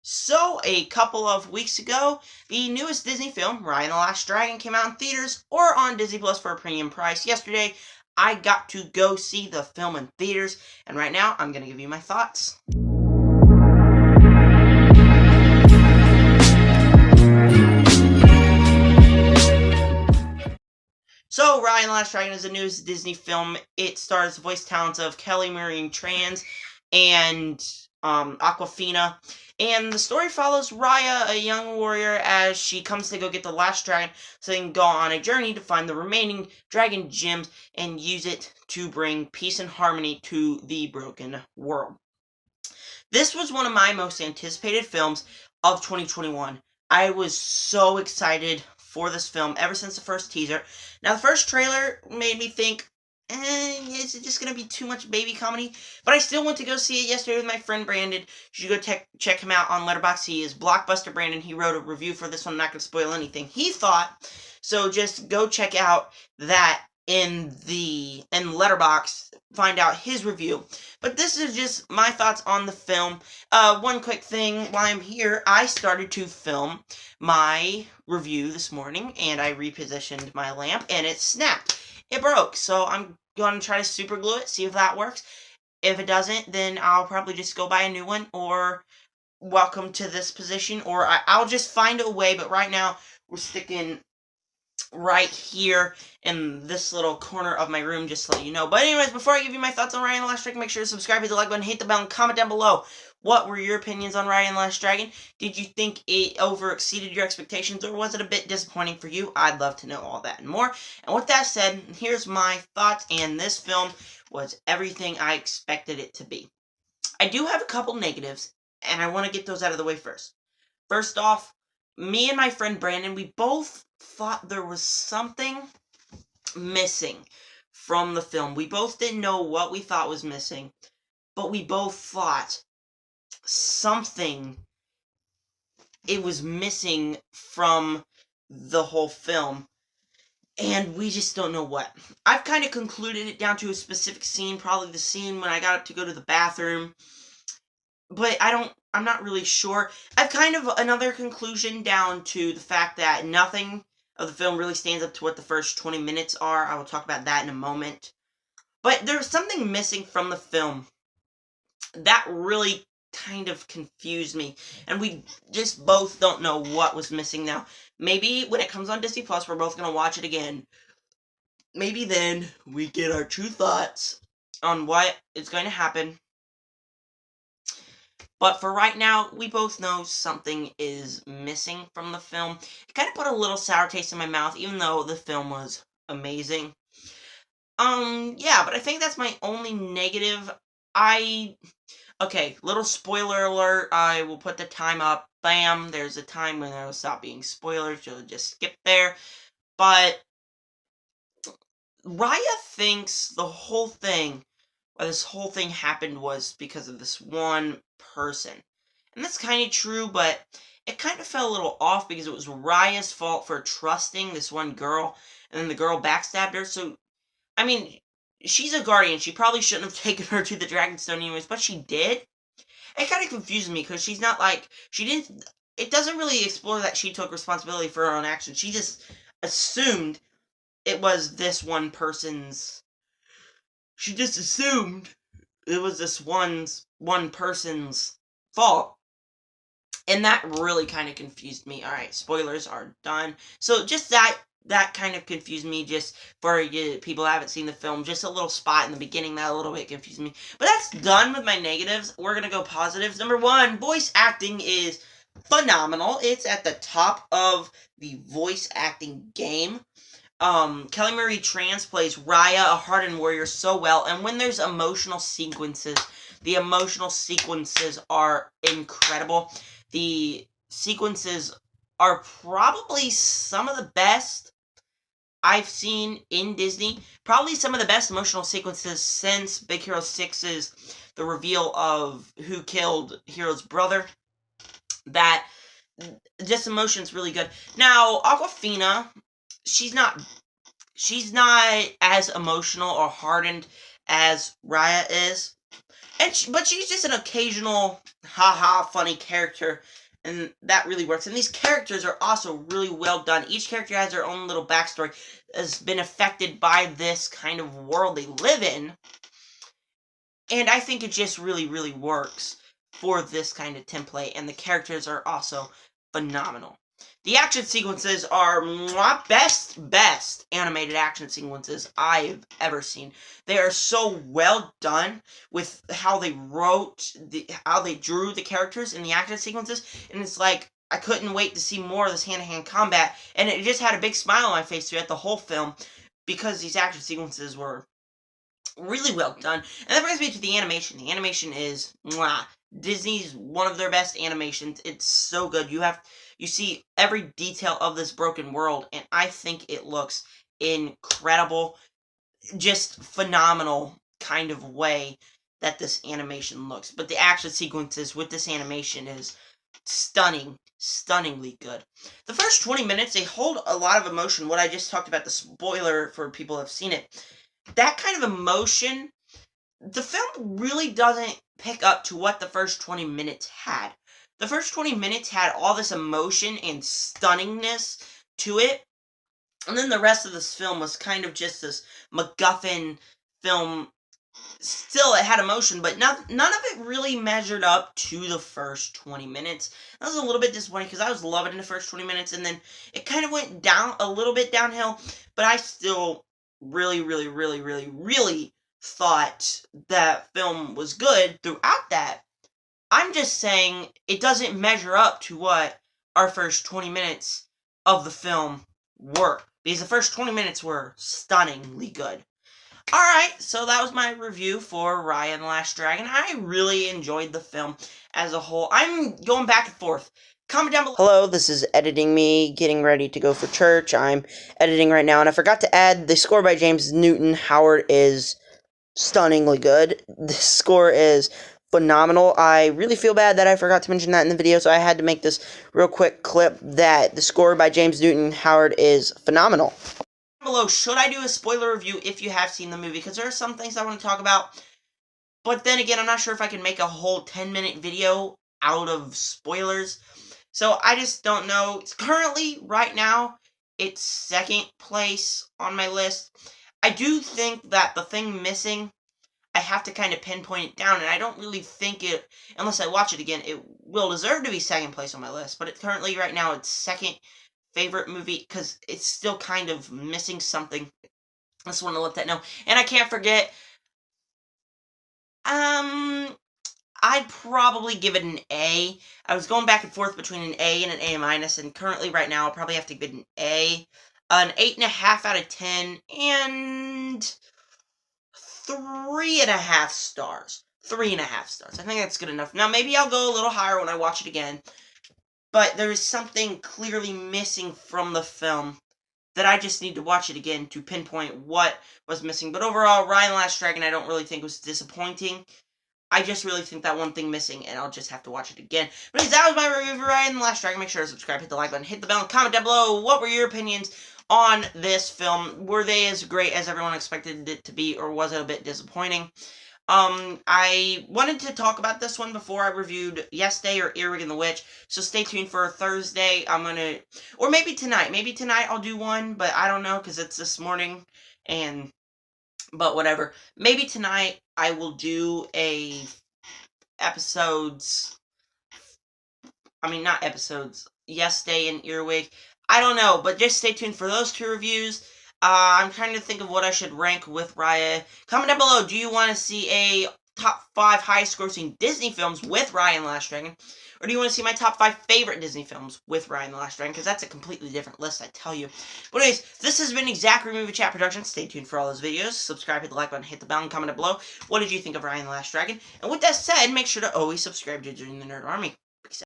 So, a couple of weeks ago, the newest Disney film, Raya and the Last Dragon, came out in theaters or on Disney Plus for a premium price. Yesterday, I got to go see the film in theaters, and right now, I'm going to give you my thoughts. So, Raya and the Last Dragon is the newest Disney film. It stars the voice talents of Kelly Marie Tran and Aquafina. And the story follows Raya, a young warrior, as she comes to go get the last dragon so they can go on a journey to find the remaining dragon gems and use it to bring peace and harmony to the broken world. This was one of my most anticipated films of 2021. I was so excited for this film ever since the first teaser. Now, the first trailer made me think, is it just going to be too much baby comedy? But I still went to go see it yesterday with my friend Brandon. You should go check him out on Letterboxd. He is Blockbuster Brandon. He wrote a review for this one. I'm not going to spoil anything he thought. So just go check out that in Letterboxd. Find out his review. But this is just my thoughts on the film. One quick thing while I'm here, I started to film my review this morning, and I repositioned my lamp, and it snapped. It broke, so I'm going to try to super glue it, see if that works. If it doesn't, then I'll probably just go buy a new one, or welcome to this position, or I'll just find a way, but right now, we're sticking right here in this little corner of my room, just to let you know. But anyways, before I give you my thoughts on Raya and the Last Dragon, make sure to subscribe, hit the like button, hit the bell, and comment down below. What were your opinions on Raya and the Last Dragon? Did you think it over-exceeded your expectations, or was it a bit disappointing for you? I'd love to know all that and more. And with that said, here's my thoughts, and this film was everything I expected it to be. I do have a couple negatives, and I want to get those out of the way first. First off, me and my friend Brandon, we both thought there was something missing from the film. We both didn't know what we thought was missing, but we both thought something it was missing from the whole film, and we just don't know what. I've kind of concluded it down to a specific scene, probably the scene when I got up to go to the bathroom, but I'm not really sure. I've kind of another conclusion down to the fact that nothing of the film really stands up to what the first 20 minutes are. I will talk about that in a moment. But there's something missing from the film that really kind of confused me, and we just both don't know what was missing now. Maybe when it comes on Disney Plus, we're both going to watch it again. Maybe then we get our true thoughts on what is going to happen. But for right now, we both know something is missing from the film. It kind of put a little sour taste in my mouth, even though the film was amazing. Yeah, but I think that's my only negative. Okay, little spoiler alert. I will put the time up. Bam, there's a time when it'll stop being spoilers. You'll just skip there. But Raya thinks the whole thing, why this whole thing happened, was because of this one person. And that's kind of true, but it kind of fell a little off because it was Raya's fault for trusting this one girl, and then the girl backstabbed her. So, I mean, she's a guardian. She probably shouldn't have taken her to the Dragonstone anyways, but she did. It kind of confuses me because she's not like, she didn't, it doesn't really explore that she took responsibility for her own actions. She just assumed it was this one person's, she just assumed it was this one person's fault. And that really kind of confused me. Alright, spoilers are done. So just that kind of confused me, just for people who haven't seen the film. Just a little spot in the beginning that a little bit confused me. But that's done with my negatives. We're going to go positives. Number one, voice acting is phenomenal. It's at the top of the voice acting game. Kelly Marie Tran plays Raya, a hardened warrior, so well. And when there's emotional sequences, the emotional sequences are incredible. The sequences are probably some of the best I've seen in Disney. Probably some of the best emotional sequences since Big Hero 6's the reveal of who killed Hero's brother. That just emotion's really good. Now, Aquafina, she's not as emotional or hardened as Raya is. but she's just an occasional haha funny character, and that really works. And these characters are also really well done. Each character has their own little backstory, has been affected by this kind of world they live in, and I think it just really, really works for this kind of template, and the characters are also phenomenal. The action sequences are best animated action sequences I've ever seen. They are so well done with how they how they drew the characters in the action sequences, and it's like, I couldn't wait to see more of this hand-to-hand combat, and it just had a big smile on my face throughout the whole film, because these action sequences were really well done. And that brings me to the animation. The animation is Disney's one of their best animations. It's so good. You see every detail of this broken world, and I think it looks incredible. Just phenomenal kind of way that this animation looks. But the action sequences with this animation is stunningly good. The first 20 minutes, they hold a lot of emotion. What I just talked about, the spoiler for people who have seen it. That kind of emotion, the film really doesn't pick up to what the first 20 minutes had. The first 20 minutes had all this emotion and stunningness to it, and then the rest of this film was kind of just this MacGuffin film. Still, it had emotion, but none of it really measured up to the first 20 minutes. That was a little bit disappointing, because I was loving the first 20 minutes, and then it kind of went down, a little bit downhill, but I still really thought that film was good throughout that. I'm just saying it doesn't measure up to what our first 20 minutes of the film were, because the first 20 minutes were stunningly good. Alright, so that was my review for Raya and the Last Dragon. I really enjoyed the film as a whole. I'm going back and forth. Comment down below. Hello, this is editing me, getting ready to go for church. I'm editing right now, and I forgot to add the score by James Newton Howard is stunningly good. The score is phenomenal. I really feel bad that I forgot to mention that in the video, so I had to make this real quick clip that the score by James Newton Howard is phenomenal. Below, should I do a spoiler review if you have seen the movie? Because there are some things I want to talk about, but then again, I'm not sure if I can make a whole 10-minute video out of spoilers, so I just don't know. It's currently, right now, it's second place on my list. I do think that the thing missing, I have to kind of pinpoint it down, and I don't really think it, unless I watch it again, it will deserve to be second place on my list, but it's currently, right now, it's second favorite movie, because it's still kind of missing something. I just want to let that know. And I can't forget, I'd probably give it an A. I was going back and forth between an A and an A minus, and currently right now I'll probably have to give it an A. An 8.5 out of 10, and 3.5 stars. 3.5 stars. I think that's good enough. Now, maybe I'll go a little higher when I watch it again, but there is something clearly missing from the film that I just need to watch it again to pinpoint what was missing. But overall, Raya and the Last Dragon I don't really think was disappointing. I just really think that one thing missing, and I'll just have to watch it again. But anyways, that was my review for Raya and the Last Dragon. Make sure to subscribe, hit the like button, hit the bell, and comment down below. What were your opinions on this film? Were they as great as everyone expected it to be, or was it a bit disappointing? I wanted to talk about this one before I reviewed Yes Day or Earwig and the Witch, so stay tuned for Thursday. Or maybe tonight. Maybe tonight I'll do one, but I don't know, because it's this morning, but whatever. Maybe tonight I will do Yes Day and Earwig. I don't know, but just stay tuned for those two reviews. I'm trying to think of what I should rank with Raya. Comment down below, do you want to see a top 5 highest grossing Disney films with Raya and the Last Dragon? Or do you want to see my top 5 favorite Disney films with Raya and the Last Dragon? Because that's a completely different list, I tell you. But anyways, this has been Exactly Movie Chat Production. Stay tuned for all those videos. Subscribe, hit the like button, hit the bell, and comment down below. What did you think of Raya and the Last Dragon? And with that said, make sure to always subscribe to Join the Nerd Army.